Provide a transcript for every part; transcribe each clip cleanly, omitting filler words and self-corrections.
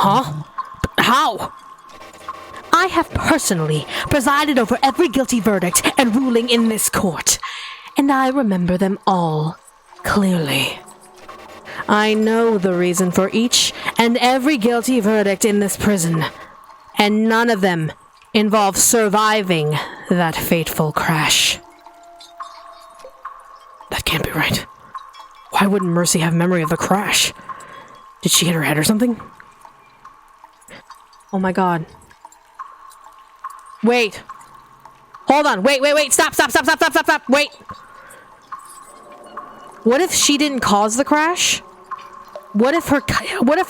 Huh? How? I have personally presided over every guilty verdict and ruling in this court, and I remember them all clearly. I know the reason for each and every guilty verdict in this prison, and none of them involve surviving that fateful crash. That can't be right. Why wouldn't Mercy have memory of the crash? Did she hit her head or something? Oh my god. Wait. Hold on. Wait. Stop. Wait. What if she didn't cause the crash? What if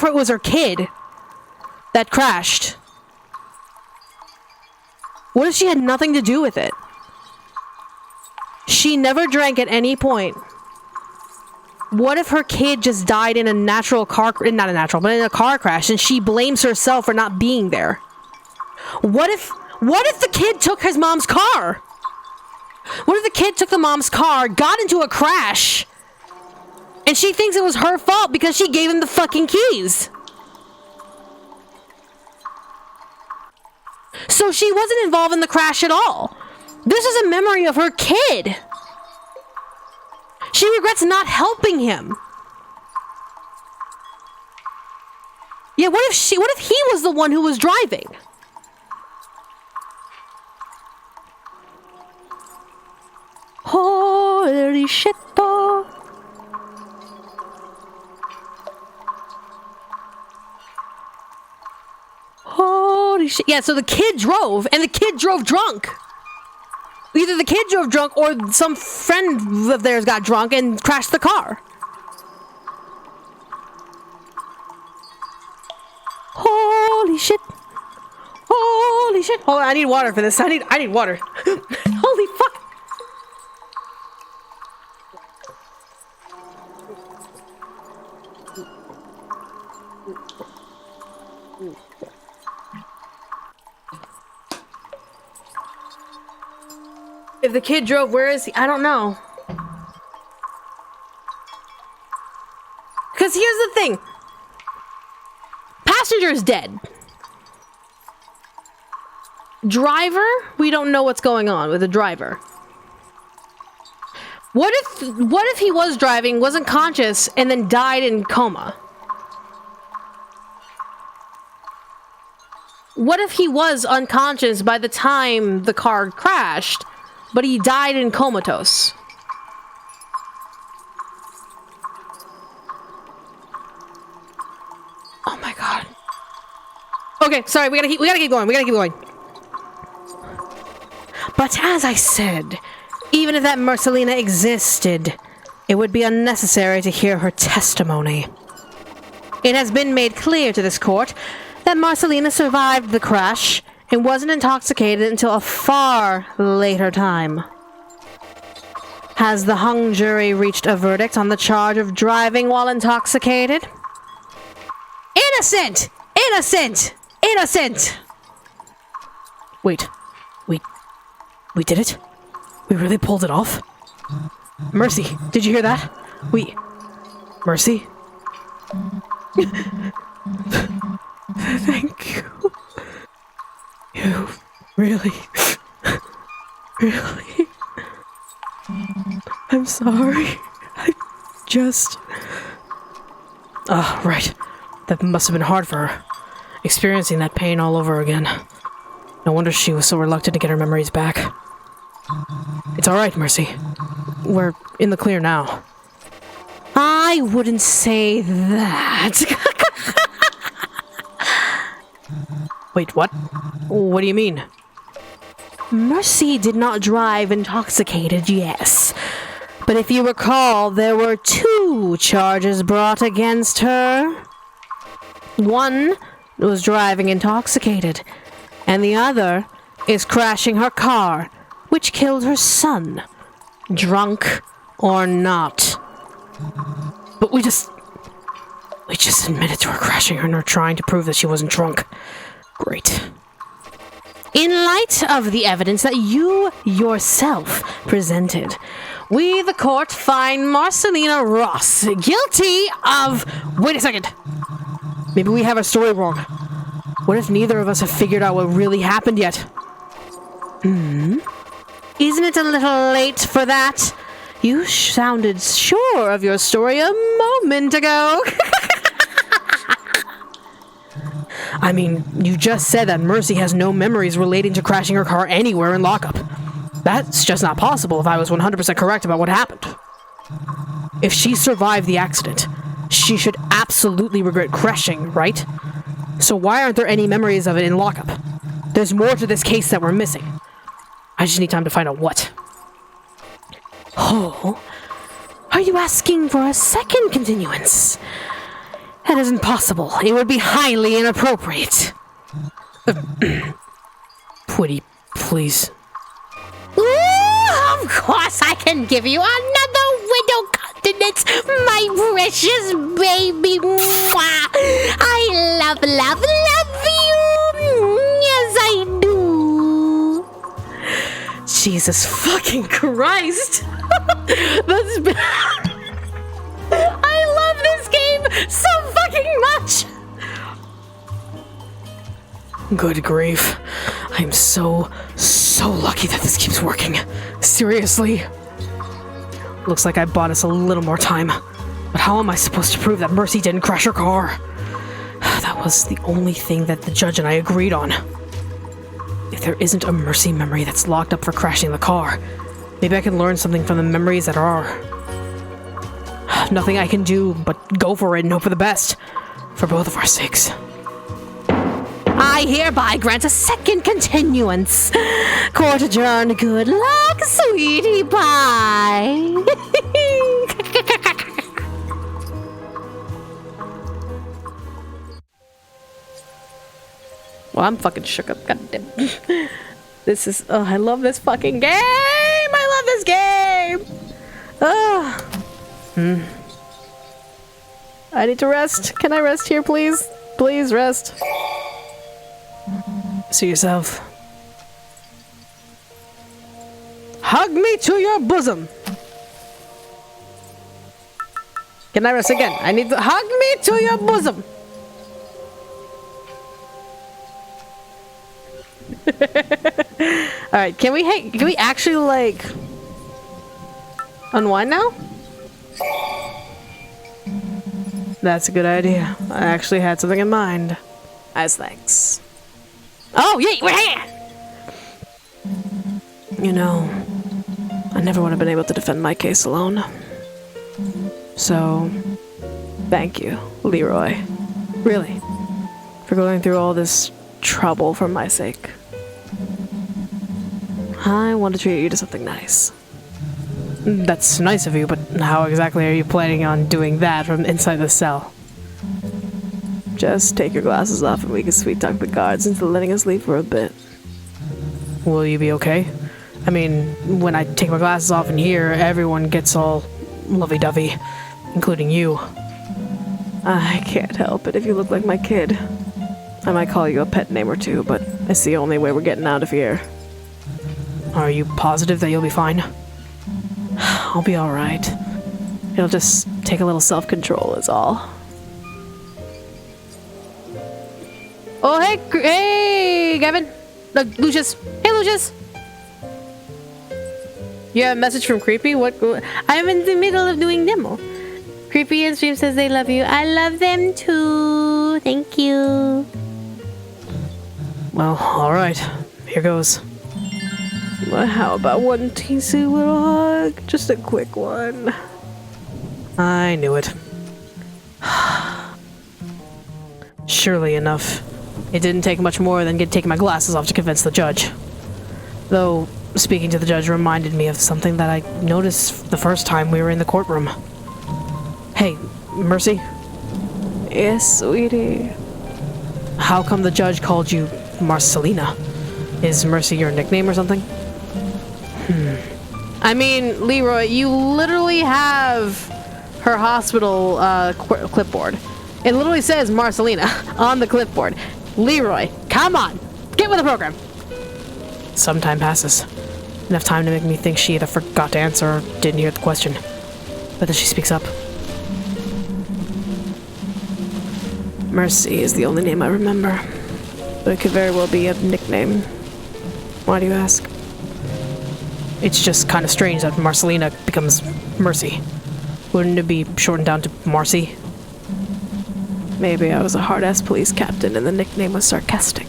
it was her kid that crashed? What if she had nothing to do with it? She never drank at any point. What if her kid just died in a not a natural, but in a car crash, and she blames herself for not being there? What if the kid took his mom's car? What if the kid took the mom's car, got into a crash, and she thinks it was her fault because she gave him the fucking keys? So she wasn't involved in the crash at all. This is a memory of her kid. She regrets not helping him. Yeah, what if he was the one who was driving? Holy shit, boy. Holy shit. Yeah, so the kid drove, and the kid drove drunk. Either the kid drove drunk, or some friend of theirs got drunk and crashed the car. Holy shit. Holy shit. Hold on, I need water for this. I need water. Holy fuck. If the kid drove, where is he? I don't know. Because here's the thing. Passenger is dead. Driver, we don't know what's going on with the driver. What if he was driving, wasn't conscious, and then died in coma? What if he was unconscious by the time the car crashed, but he died in comatose? Oh my god. Okay, sorry, we gotta keep going. But as I said, even if that Marcelina existed, it would be unnecessary to hear her testimony. It has been made clear to this court that Marcelina survived the crash and wasn't intoxicated until a far later time. Has the hung jury reached a verdict on the charge of driving while intoxicated? Innocent! Innocent! Innocent! Wait. We did it? We really pulled it off? Mercy, did you hear that? Mercy? Thank you. You really... I'm sorry. Right. That must have been hard for her. Experiencing that pain all over again. No wonder she was so reluctant to get her memories back. It's alright, Mercy. We're in the clear now. I wouldn't say that. Wait, what? What do you mean? Mercy did not drive intoxicated, yes. But if you recall, there were 2 charges brought against her. One was driving intoxicated, and the other is crashing her car, which killed her son, drunk or not. But we just admitted to her crashing her and her trying to prove that she wasn't drunk. Great. In light of the evidence that you yourself presented, we, the court, find Marcelina Ross guilty of... Wait a second. Maybe we have our story wrong. What if neither of us have figured out what really happened yet? Isn't it a little late for that? You sounded sure of your story a moment ago. I mean, you just said that Mercy has no memories relating to crashing her car anywhere in lockup. That's just not possible if I was 100% correct about what happened. If she survived the accident, she should absolutely regret crashing, right? So why aren't there any memories of it in lockup? There's more to this case that we're missing. I just need time to find out what. Oh, are you asking for a second continuance? That isn't possible. It would be highly inappropriate. Pretty, please. Ooh, of course I can give you another widow continence, my precious baby. Mwah. I love you. Yes, I do. Jesus fucking Christ. I love this game so fucking much. Good grief. I'm so lucky that this keeps working. Seriously. Looks like I bought us a little more time. But how am I supposed to prove that Mercy didn't crash her car? That was the only thing that the judge and I agreed on. If there isn't a Mercy memory that's locked up for crashing the car, maybe I can learn something from the memories that are. Nothing I can do but go for it and hope for the best. For both of our sakes. I hereby grant a second continuance. Court adjourned. Good luck, sweetie pie. Well, I'm fucking shook up. Goddamn. This is. Oh, I love this fucking game. I love this game. I need to rest. Can I rest here, please? Please rest. See yourself. Hug me to your bosom. Can I rest again? I need to hug me to your bosom. All right, can we actually like unwind now? That's a good idea. I actually had something in mind. As thanks. Oh, yeah, we're here! You know, I never would have been able to defend my case alone. So, thank you, Leroy. Really, for going through all this trouble for my sake. I want to treat you to something nice. That's nice of you, but how exactly are you planning on doing that from inside the cell? Just take your glasses off and we can sweet talk the guards into letting us leave for a bit. Will you be okay? I mean, when I take my glasses off in here, everyone gets all lovey-dovey, including you. I can't help it if you look like my kid. I might call you a pet name or two, but it's the only way we're getting out of here. Are you positive that you'll be fine? I'll be alright. It'll just take a little self-control is all. Oh, hey, Gavin. Lucius. Hey, Lucius. You have a message from Creepy? What? I'm in the middle of doing demo. Creepy and Stream says they love you. I love them too. Thank you. Well, alright. Here goes. Well, how about one teensy little hug? Just a quick one. I knew it. Surely enough. It didn't take much more than taking my glasses off to convince the judge. Though, speaking to the judge reminded me of something that I noticed the first time we were in the courtroom. Hey, Mercy? Yes, sweetie. How come the judge called you Marcelina? Is Mercy your nickname or something? I mean, Leroy, you literally have her hospital clipboard. It literally says Marcelina on the clipboard. Leroy, come on! Get with the program! Some time passes. Enough time to make me think she either forgot to answer or didn't hear the question. But then she speaks up. Mercy is the only name I remember, but it could very well be a nickname. Why do you ask? It's just kind of strange that Marcelina becomes Mercy. Wouldn't it be shortened down to Marcy? Maybe I was a hard-ass police captain and the nickname was sarcastic.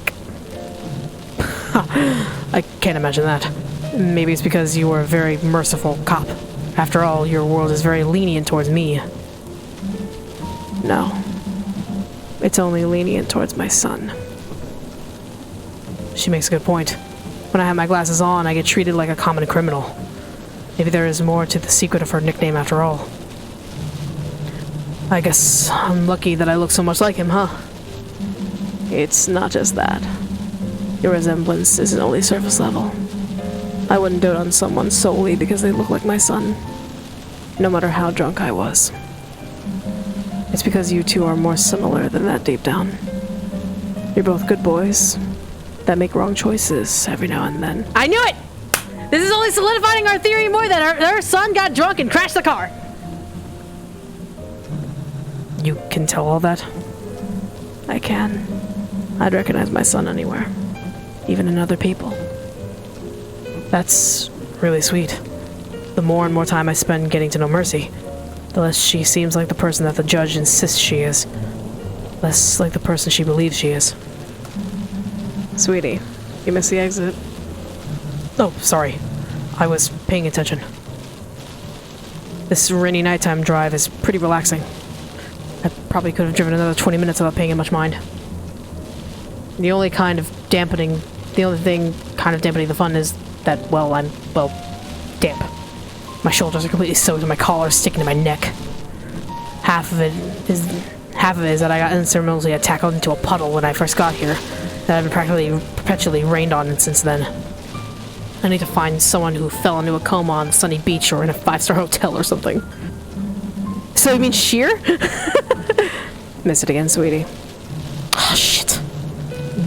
I can't imagine that. Maybe it's because you were a very merciful cop. After all, your world is very lenient towards me. No. It's only lenient towards my son. She makes a good point. When I have my glasses on, I get treated like a common criminal. Maybe there is more to the secret of her nickname after all. I guess I'm lucky that I look so much like him, huh? It's not just that. Your resemblance isn't only surface level. I wouldn't dote on someone solely because they look like my son, no matter how drunk I was. It's because you two are more similar than that deep down. You're both good boys that make wrong choices every now and then. I knew it! This is only solidifying our theory more that her son got drunk and crashed the car. You can tell all that? I can. I'd recognize my son anywhere, even in other people. That's really sweet. The more and more time I spend getting to know Mercy, the less she seems like the person that the judge insists she is. Less like the person she believes she is. Sweetie, you missed the exit. Oh, sorry. I was paying attention. This rainy nighttime drive is pretty relaxing. I probably could have driven another 20 minutes without paying it much mind. The only thing kind of dampening the fun is that, well, I'm damp. My shoulders are completely soaked and my collar is sticking to my neck. Half of it is that I got insurmountably tackled into a puddle when I first got here, that I've been practically perpetually rained on since then. I need to find someone who fell into a coma on a sunny beach or in a 5-star hotel or something. So you mean sheer? Miss it again, sweetie. Oh, shit.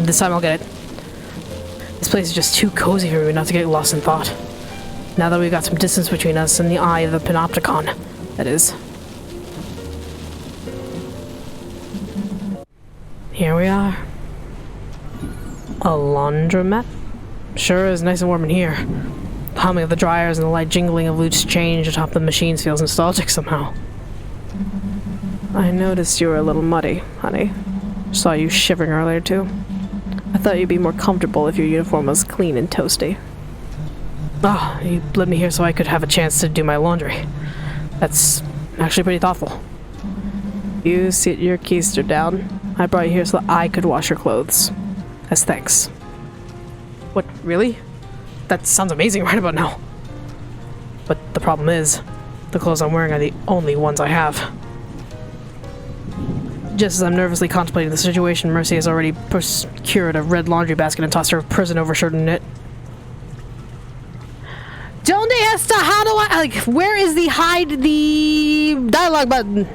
This time I'll get it. This place is just too cozy for me not to get lost in thought. Now that we've got some distance between us and the eye of the panopticon, that is. Here we are. A laundromat? Sure is nice and warm in here. The humming of the dryers and the light jingling of loose change atop the machines feels nostalgic somehow. I noticed you were a little muddy, honey. Saw you shivering earlier too. I thought you'd be more comfortable if your uniform was clean and toasty. Ah, you led me here so I could have a chance to do my laundry. That's actually pretty thoughtful. You sit your keister down. I brought you here so that I could wash your clothes. As thanks. What, really? That sounds amazing right about now. But the problem is, the clothes I'm wearing are the only ones I have. Just as I'm nervously contemplating the situation, Mercy has already procured a red laundry basket and tossed her prison overshirt in it. Donde está? How do I, like, where is the hide the dialogue button?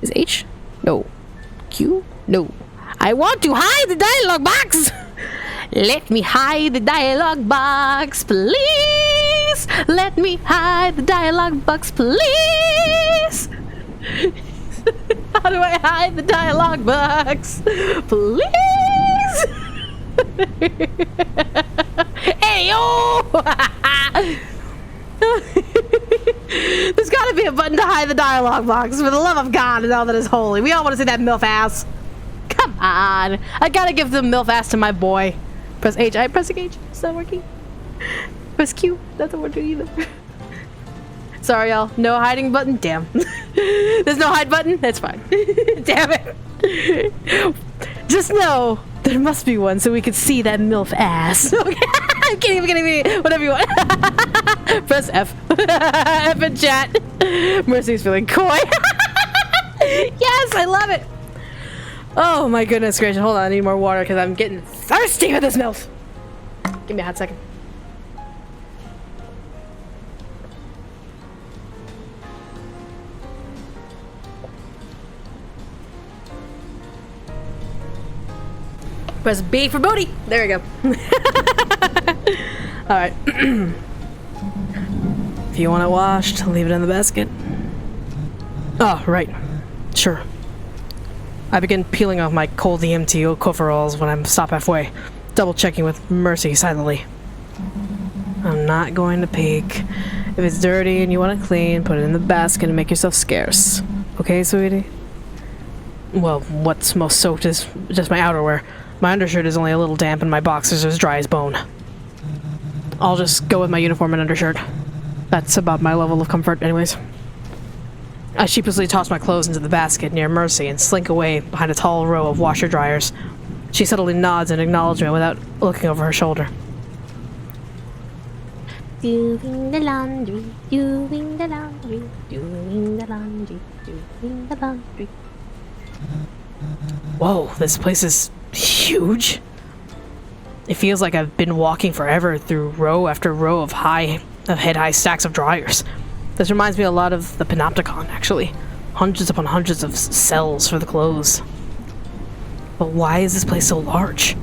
Is H? No. Q? No. I want to hide the dialogue box! Let me hide the dialogue box, please! Let me hide the dialogue box, please! How do I hide the dialogue box? Please! Hey, yo! There's gotta be a button to hide the dialogue box, for the love of God and all that is holy. We all want to see that MILF ass. Come on. I gotta give the MILF ass to my boy. Press H. I'm pressing H. It's not working. Press Q. That's not working either. Sorry, y'all. No hiding button? Damn. There's no hide button? That's fine. Damn it. Just know there must be one so we could see that MILF ass. Okay. I'm kidding. Whatever you want. Press F. F in chat. Mercy's feeling coy. Yes, I love it. Oh my goodness gracious. Hold on, I need more water because I'm getting thirsty with this MILF. Give me a hot second. Press B for booty. There we go. Alright. If you want it washed, leave it in the basket. Oh, right. Sure. I begin peeling off my cold EMT coveralls when I'm stopped halfway, double checking with Mercy silently. I'm not going to peek. If it's dirty and you want it clean, put it in the basket and make yourself scarce. Okay, sweetie? Well, what's most soaked is just my outerwear. My undershirt is only a little damp and my boxers are as dry as bone. I'll just go with my uniform and undershirt. That's about my level of comfort anyways. I sheepishly toss my clothes into the basket near Mercy and slink away behind a tall row of washer dryers. She subtly nods in acknowledgement without looking over her shoulder. Doing the laundry, doing the laundry, doing the laundry, doing the laundry. Whoa, this place is huge. It feels like I've been walking forever through row after row of head-high stacks of dryers. This reminds me a lot of the Panopticon, actually. Hundreds upon hundreds of cells for the clothes. But why is this place so large?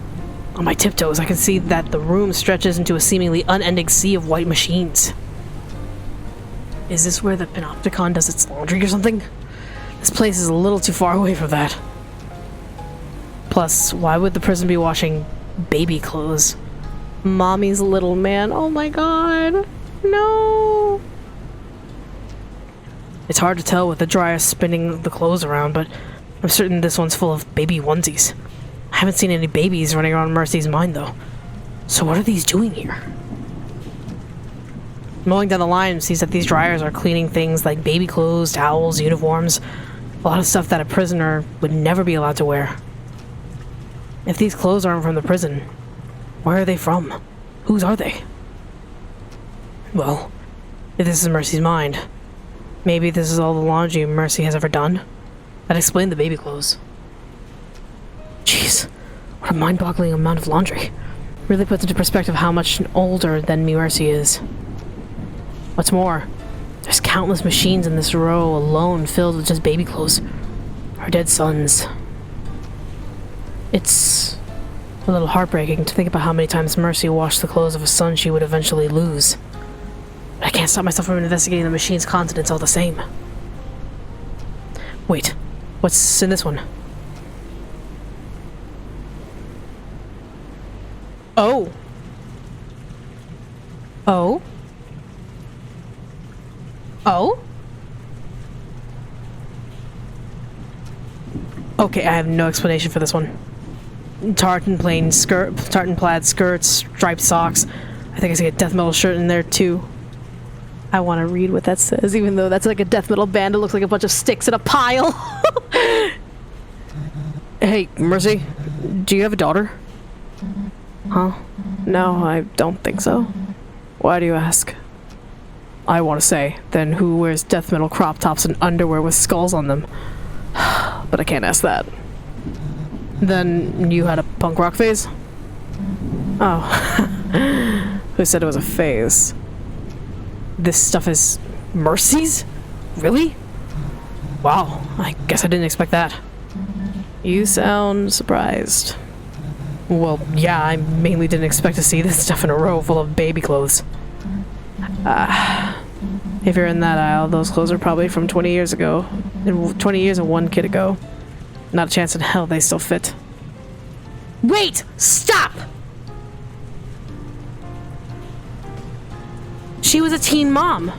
On my tiptoes, I can see that the room stretches into a seemingly unending sea of white machines. Is this where the Panopticon does its laundry or something? This place is a little too far away from that. Plus, why would the prison be washing baby clothes? Mommy's little man, oh my god. No! It's hard to tell with the dryer spinning the clothes around, but I'm certain this one's full of baby onesies. I haven't seen any babies running around Mercy's mind, though. So what are these doing here? Mulling down the line sees that these dryers are cleaning things like baby clothes, towels, uniforms, a lot of stuff that a prisoner would never be allowed to wear. If these clothes aren't from the prison, where are they from? Whose are they? Well, if this is Mercy's mind, maybe this is all the laundry Mercy has ever done. That explained the baby clothes. Jeez, what a mind-boggling amount of laundry. Really puts into perspective how much older than me Mercy is. What's more, there's countless machines in this row alone filled with just baby clothes. Our dead sons. It's a little heartbreaking to think about how many times Mercy washed the clothes of a son she would eventually lose. But I can't stop myself from investigating the machine's contents all the same. Wait, what's in this one? Oh. Oh? Oh? Okay, I have no explanation for this one. Tartan plaid skirts, striped socks. I think I see a death metal shirt in there too. I want to read what that says, even though that's like a death metal band. It looks like a bunch of sticks in a pile. Hey, Mercy, do you have a daughter? Huh? No, I don't think so. Why do you ask? I want to say, then who wears death metal crop tops and underwear with skulls on them? But I can't ask that. Then you had a punk rock phase? Oh. Who said it was a phase? This stuff is Mercy's? Really? Wow, I guess I didn't expect that. You sound surprised. Well, yeah, I mainly didn't expect to see this stuff in a row full of baby clothes. If you're in that aisle, those clothes are probably from 20 years ago. 20 years and one kid ago. Not a chance in hell they still fit. Wait! Stop! She was a teen mom.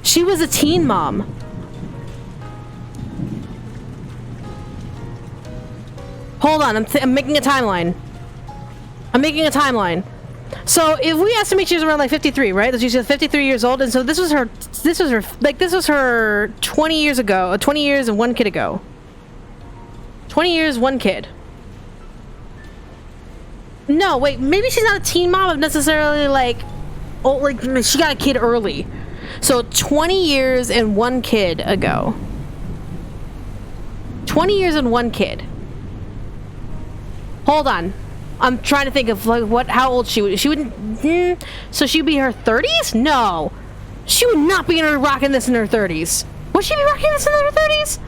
She was a teen mom. Hold on, I'm making a timeline. I'm making a timeline. So if we estimate she was around like 53, right? That she's 53 years old, and so this was her 20 years ago, 20 years and one kid ago. 20 years, one kid. No, wait, maybe she's not a teen mom of necessarily like, oh, like she got a kid early. So 20 years and one kid ago. 20 years and one kid. Hold on. I'm trying to think of like how old she would. She wouldn't. So she'd be her 30s? No, she would not be rocking this in her 30s. Would she be rocking this in her 30s?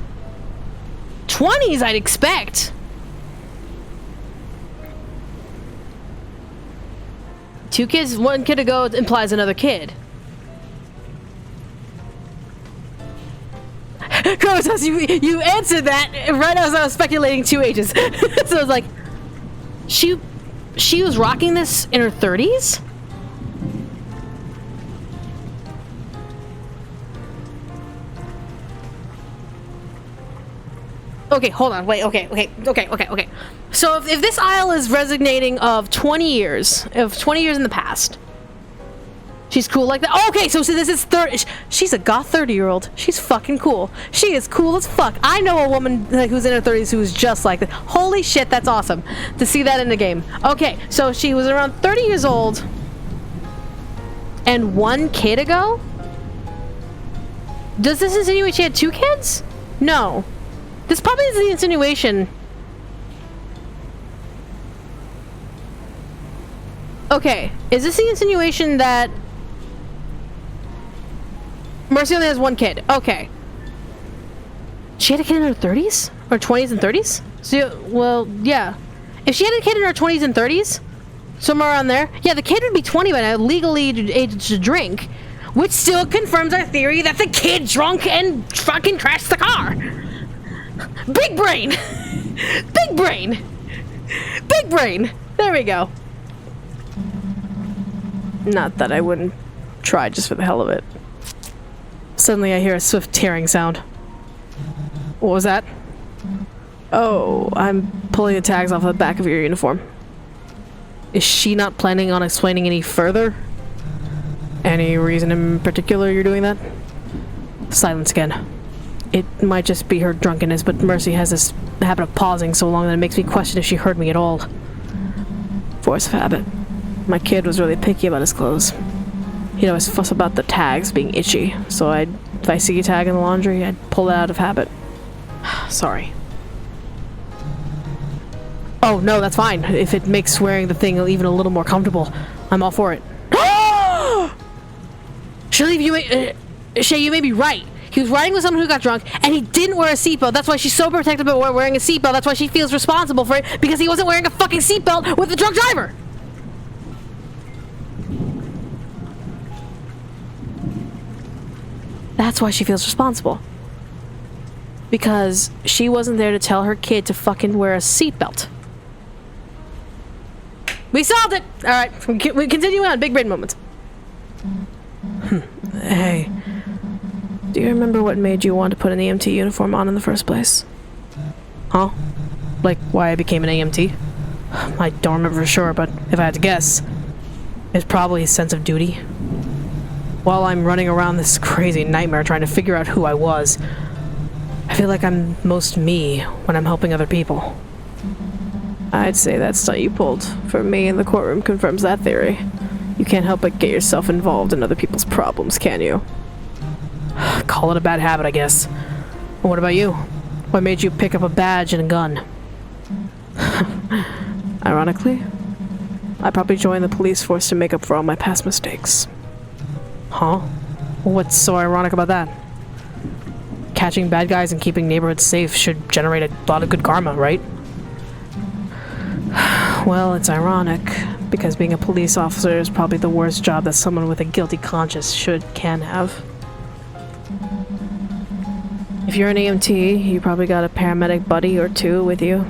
20s, I'd expect. Two kids, one kid ago implies another kid. Chromatose, you answered that right as I was speculating 2 ages. So it was like, she was rocking this in her 30s? Okay, hold on, wait, okay. So if this aisle is resonating of 20 years in the past, she's cool like that. Oh, okay, so this is 30. She's a goth 30-year-old. She's fucking cool. She is cool as fuck. I know a woman like who's in her 30s who's just like that. Holy shit, that's awesome to see that in the game. Okay, so she was around 30 years old and 1 kid ago? Does this insinuate she had 2 kids? No. This probably is the insinuation. Okay, is this the insinuation that Mercy only has 1 kid? Okay. She had a kid in her 30s? Or 20s and 30s? So, well, yeah. If she had a kid in her 20s and 30s, somewhere around there, yeah, the kid would be 20 by now, legally age to drink, which still confirms our theory that the kid drunk and fucking crashed the car. Big brain! Big brain! Big brain! There we go. Not that I wouldn't try just for the hell of it. Suddenly I hear a swift tearing sound. What was that? Oh, I'm pulling the tags off the back of your uniform. Is she not planning on explaining any further? Any reason in particular you're doing that? Silence again. It might just be her drunkenness, but Mercy has this habit of pausing so long that it makes me question if she heard me at all. Force of habit. My kid was really picky about his clothes. He'd always fuss about the tags being itchy, so if I see a tag in the laundry, I'd pull it out of habit. Sorry. Oh, no, that's fine. If it makes wearing the thing even a little more comfortable, I'm all for it. Shay, you may be right. He was riding with someone who got drunk, and he didn't wear a seatbelt. That's why she's so protective about wearing a seatbelt. That's why she feels responsible for it, because he wasn't wearing a fucking seatbelt with the drunk driver. That's why she feels responsible. Because she wasn't there to tell her kid to fucking wear a seatbelt. We solved it! Alright, we continue on. Big brain moments. Hey. Do you remember what made you want to put an EMT uniform on in the first place? Huh? Like, why I became an EMT? I don't remember for sure, but if I had to guess, it's probably a sense of duty. While I'm running around this crazy nightmare trying to figure out who I was, I feel like I'm most me when I'm helping other people. I'd say that stunt you pulled for me in the courtroom confirms that theory. You can't help but get yourself involved in other people's problems, can you? Call it a bad habit, I guess. What about you? What made you pick up a badge and a gun? Ironically, I probably joined the police force to make up for all my past mistakes. Huh? What's so ironic about that? Catching bad guys and keeping neighborhoods safe should generate a lot of good karma, right? Well, it's ironic, because being a police officer is probably the worst job that someone with a guilty conscience can have. If you're an EMT, you probably got a paramedic buddy or 2 with you,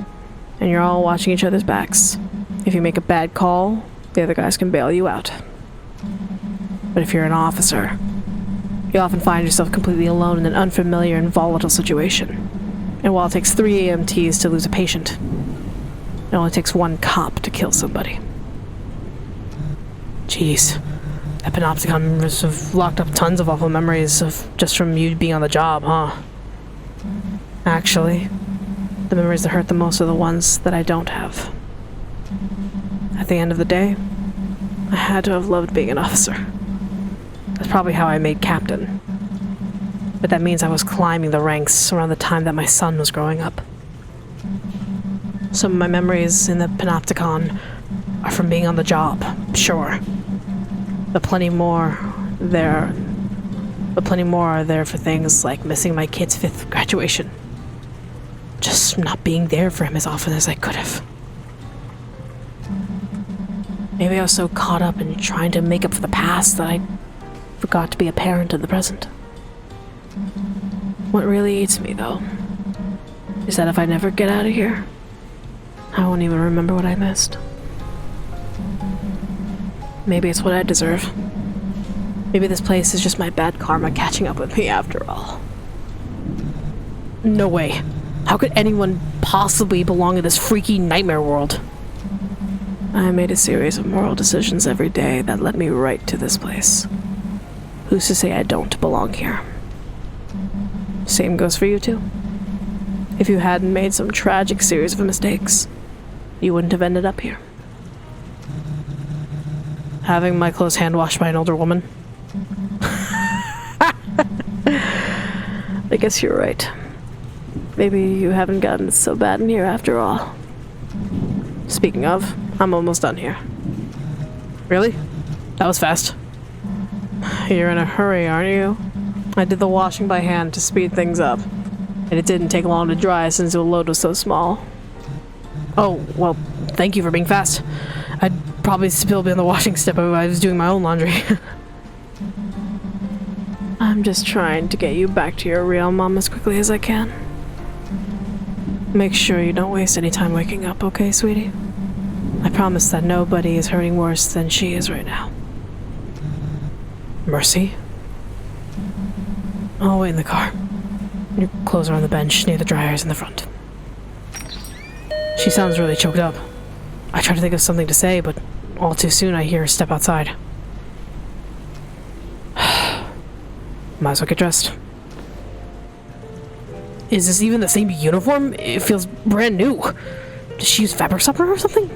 and you're all watching each other's backs. If you make a bad call, the other guys can bail you out. But if you're an officer, you often find yourself completely alone in an unfamiliar and volatile situation. And while it takes 3 EMTs to lose a patient, it only takes 1 cop to kill somebody. Jeez. That Panopticon must have locked up tons of awful memories of just from you being on the job, huh? Actually, the memories that hurt the most are the ones that I don't have. At the end of the day, I had to have loved being an officer. That's probably how I made captain. But that means I was climbing the ranks around the time that my son was growing up. Some of my memories in the Panopticon are from being on the job, sure. But plenty more are there for things like missing my kid's 5th graduation. Just not being there for him as often as I could have. Maybe I was so caught up in trying to make up for the past that I forgot to be a parent in the present. What really eats me, though, is that if I never get out of here, I won't even remember what I missed. Maybe it's what I deserve. Maybe this place is just my bad karma catching up with me after all. No way. How could anyone possibly belong in this freaky nightmare world? I made a series of moral decisions every day that led me right to this place. Who's to say I don't belong here? Same goes for you too. If you hadn't made some tragic series of mistakes, you wouldn't have ended up here. Having my clothes hand washed by an older woman. I guess you're right. Maybe you haven't gotten so bad in here after all. Speaking of, I'm almost done here. Really? That was fast. You're in a hurry, aren't you? I did the washing by hand to speed things up, and it didn't take long to dry since the load was so small. Oh, well, thank you for being fast. I'd probably still be on the washing step if I was doing my own laundry. I'm just trying to get you back to your real mom as quickly as I can. Make sure you don't waste any time waking up, okay, sweetie? I promise that nobody is hurting worse than she is right now. Mercy? I'll wait in the car. Your clothes are on the bench near the dryers in the front. She sounds really choked up. I try to think of something to say, but all too soon I hear her step outside. Might as well get dressed. Is this even the same uniform? It feels brand new. Does she use fabric softener or something?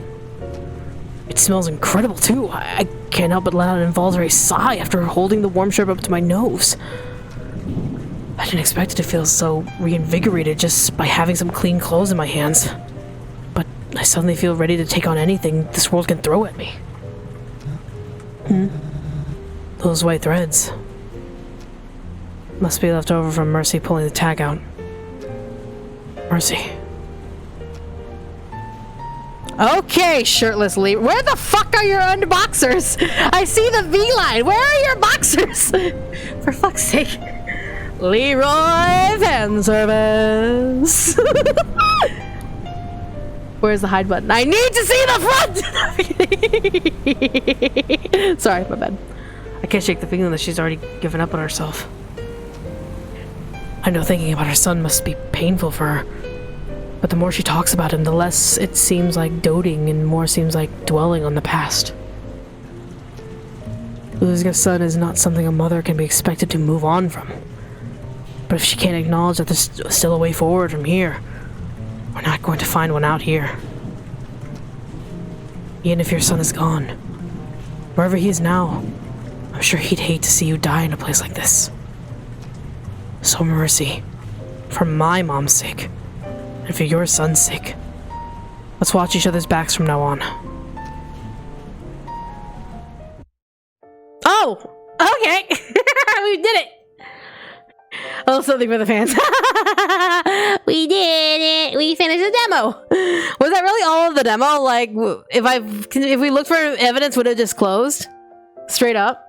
It smells incredible too. I can't help but let out an involuntary sigh after holding the warm shirt up to my nose. I didn't expect it to feel so reinvigorated just by having some clean clothes in my hands. But I suddenly feel ready to take on anything this world can throw at me. Those white threads. Must be left over from Mercy pulling the tag out. Mercy. Okay, shirtless Lee. Where the fuck are your boxers? I see the V-line. Where are your boxers? For fuck's sake. Leroy fan service. Where's the hide button? I need to see the front! Sorry, my bad. I can't shake the feeling that she's already given up on herself. I know thinking about her son must be painful for her. But the more she talks about him, the less it seems like doting and more seems like dwelling on the past. Losing a son is not something a mother can be expected to move on from. But if she can't acknowledge that there's still a way forward from here, we're not going to find one out here. Even if your son is gone, wherever he is now, I'm sure he'd hate to see you die in a place like this. So Mercy, for my mom's sake, and for your son's sake, let's watch each other's backs from now on. Oh! Okay! We did it! A little something for the fans. We did it! We finished the demo! Was that really all of the demo? Like, if we looked for evidence, would it just closed? Straight up?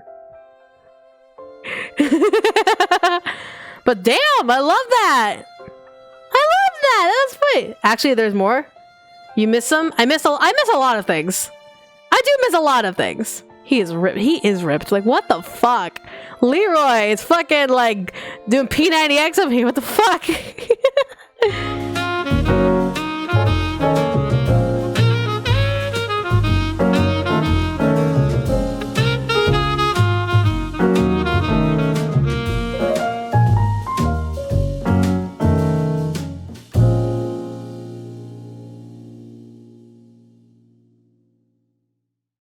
But damn, I love that! I love that! That's funny. Actually, there's more. You miss some? I miss a lot of things. I do miss a lot of things. He is ripped. He is ripped. Like, what the fuck? Leroy is fucking, like, doing P90X of me. What the fuck?